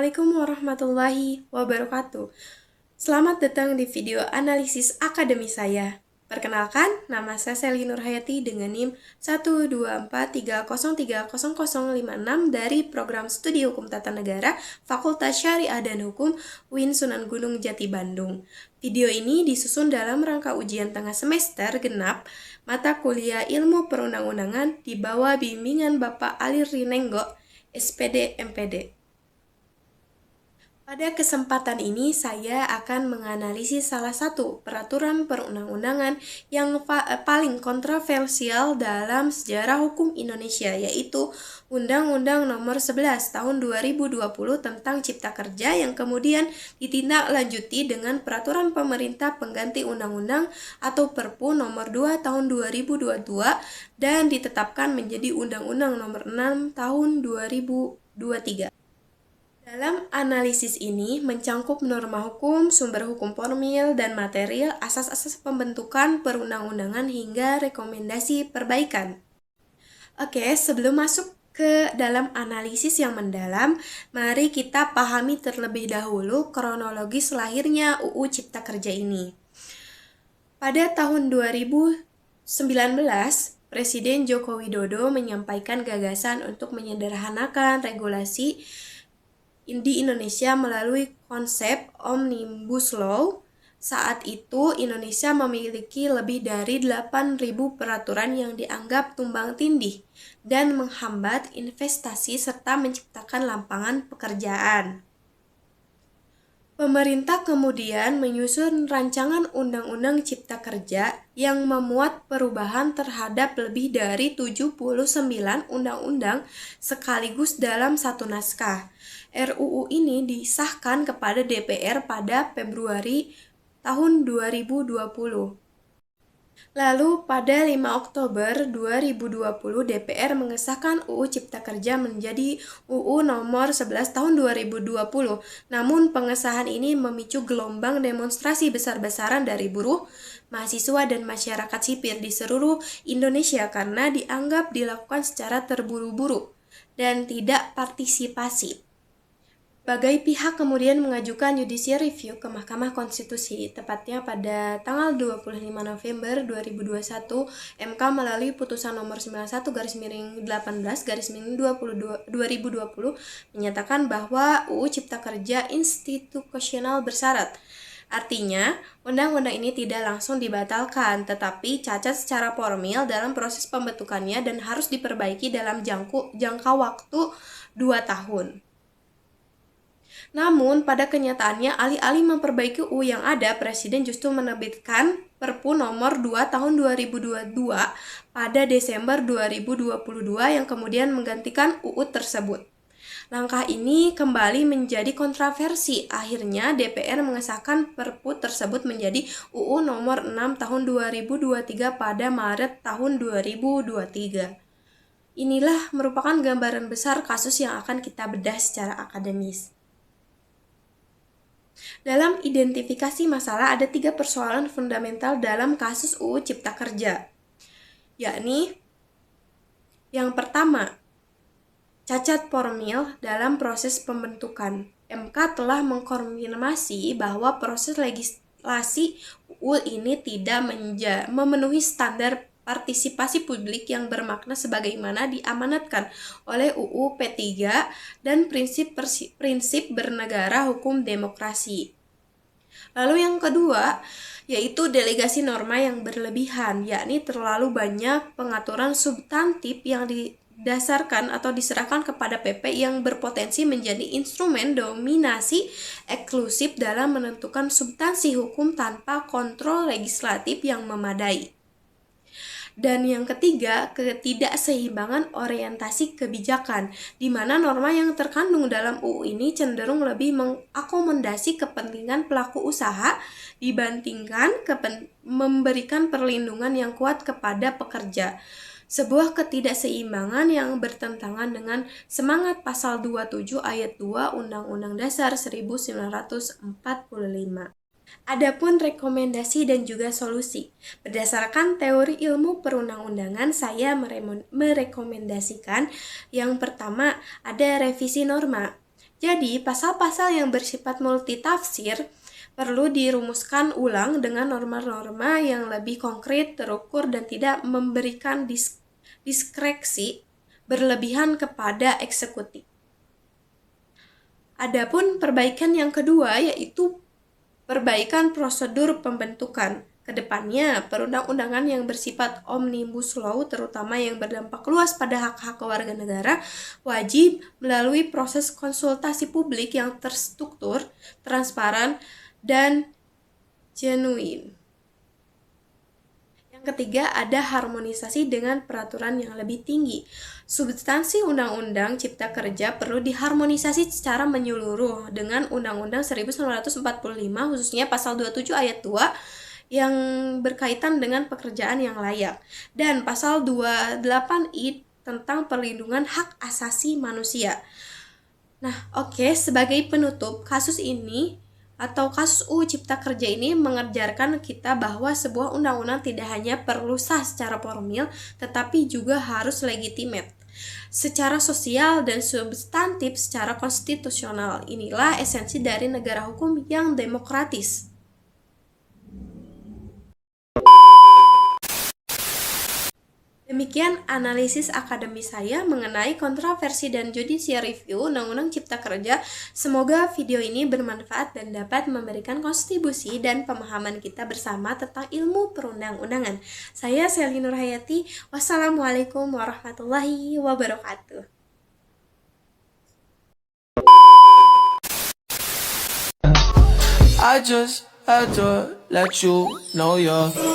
Assalamualaikum warahmatullahi wabarakatuh. Selamat datang di video analisis akademi saya. Perkenalkan, nama saya Selly Nurhayati dengan NIM 12430300056 dari Program Studi Hukum Tata Negara Fakultas Syariah dan Hukum UIN Sunan Gunung Jati Bandung. Video ini disusun dalam rangka ujian tengah semester genap mata kuliah Ilmu Perundang-undangan di bawah bimbingan Bapak Ali Rinenggo, SPD MPD. Pada kesempatan ini, saya akan menganalisis salah satu peraturan perundang-undangan yang paling kontroversial dalam sejarah hukum Indonesia, yaitu Undang-Undang Nomor 11 Tahun 2020 tentang Cipta Kerja yang kemudian ditindaklanjuti dengan Peraturan Pemerintah Pengganti Undang-Undang atau Perpu Nomor 2 Tahun 2022 dan ditetapkan menjadi Undang-Undang Nomor 6 Tahun 2023. Dalam analisis ini mencangkup norma hukum, sumber hukum formil dan material, asas-asas pembentukan perundang-undangan hingga rekomendasi perbaikan. Oke, sebelum masuk ke dalam analisis yang mendalam, mari kita pahami terlebih dahulu kronologis lahirnya UU Cipta Kerja ini. Pada tahun 2019, Presiden Joko Widodo menyampaikan gagasan untuk menyederhanakan regulasi di Indonesia melalui konsep Omnibus Law. Saat itu Indonesia memiliki lebih dari 8.000 peraturan yang dianggap tumbang tindih dan menghambat investasi serta menciptakan lapangan pekerjaan. Pemerintah kemudian menyusun rancangan Undang-Undang Cipta Kerja yang memuat perubahan terhadap lebih dari 79 undang-undang sekaligus dalam satu naskah. RUU ini disahkan kepada DPR pada Februari tahun 2020. Lalu pada 5 Oktober 2020 DPR mengesahkan UU Cipta Kerja menjadi UU nomor 11 tahun 2020. Namun pengesahan ini memicu gelombang demonstrasi besar-besaran dari buruh, mahasiswa dan masyarakat sipil di seluruh Indonesia karena dianggap dilakukan secara terburu-buru dan tidak partisipasi. Berbagai pihak kemudian mengajukan judicial review ke Mahkamah Konstitusi, tepatnya pada tanggal 25 November 2021, MK melalui putusan nomor 91/18/2020 menyatakan bahwa UU Cipta Kerja institusional bersyarat. Artinya, undang-undang ini tidak langsung dibatalkan, tetapi cacat secara formil dalam proses pembentukannya dan harus diperbaiki dalam jangka waktu 2 tahun. Namun, pada kenyataannya, alih-alih memperbaiki UU yang ada, Presiden justru menerbitkan Perpu nomor 2 tahun 2022 pada Desember 2022 yang kemudian menggantikan UU tersebut. Langkah ini kembali menjadi kontroversi. Akhirnya, DPR mengesahkan Perpu tersebut menjadi UU nomor 6 tahun 2023 pada Maret tahun 2023. Inilah merupakan gambaran besar kasus yang akan kita bedah secara akademis. Dalam identifikasi masalah ada 3 persoalan fundamental dalam kasus UU Cipta Kerja, yakni yang pertama, cacat formil dalam proses pembentukan. MK telah mengkonfirmasi bahwa proses legislasi UU ini tidak memenuhi standar partisipasi publik yang bermakna sebagaimana diamanatkan oleh UU P3 dan prinsip bernegara hukum demokrasi. Lalu yang kedua, yaitu delegasi norma yang berlebihan, yakni terlalu banyak pengaturan substantif yang didasarkan atau diserahkan kepada PP yang berpotensi menjadi instrumen dominasi eksklusif dalam menentukan substansi hukum tanpa kontrol legislatif yang memadai. Dan yang ketiga, ketidakseimbangan orientasi kebijakan, di mana norma yang terkandung dalam UU ini cenderung lebih mengakomodasi kepentingan pelaku usaha dibandingkan memberikan perlindungan yang kuat kepada pekerja. Sebuah ketidakseimbangan yang bertentangan dengan semangat pasal 27 ayat 2 Undang-Undang Dasar 1945. Adapun rekomendasi dan juga solusi. Berdasarkan teori ilmu perundang-undangan, saya merekomendasikan yang pertama ada revisi norma. Jadi, pasal-pasal yang bersifat multitafsir perlu dirumuskan ulang dengan norma-norma yang lebih konkret, terukur, dan tidak memberikan diskresi berlebihan kepada eksekutif. Adapun perbaikan yang kedua yaitu perbaikan prosedur pembentukan. Kedepannya, perundang-undangan yang bersifat omnibus law, terutama yang berdampak luas pada hak-hak warga negara, wajib melalui proses konsultasi publik yang terstruktur, transparan, dan genuine. Yang ketiga, ada harmonisasi dengan peraturan yang lebih tinggi. Substansi Undang-Undang Cipta Kerja perlu diharmonisasi secara menyeluruh dengan Undang-Undang 1945, khususnya pasal 27 ayat 2 yang berkaitan dengan pekerjaan yang layak, dan pasal 28I tentang perlindungan hak asasi manusia. Nah, oke, sebagai penutup, kasus ini atau kasus UU Cipta Kerja ini mengajarkan kita bahwa sebuah undang-undang tidak hanya perlu sah secara formil, tetapi juga harus legitimate secara sosial dan substantif secara konstitusional. Inilah esensi dari negara hukum yang demokratis. Demikian analisis akademis saya mengenai kontroversi dan judicial review Undang-Undang Cipta Kerja. Semoga video ini bermanfaat dan dapat memberikan kontribusi dan pemahaman kita bersama tentang ilmu perundang-undangan. Saya Selly Nurhayati. Wassalamualaikum warahmatullahi wabarakatuh. I just had to let you know you're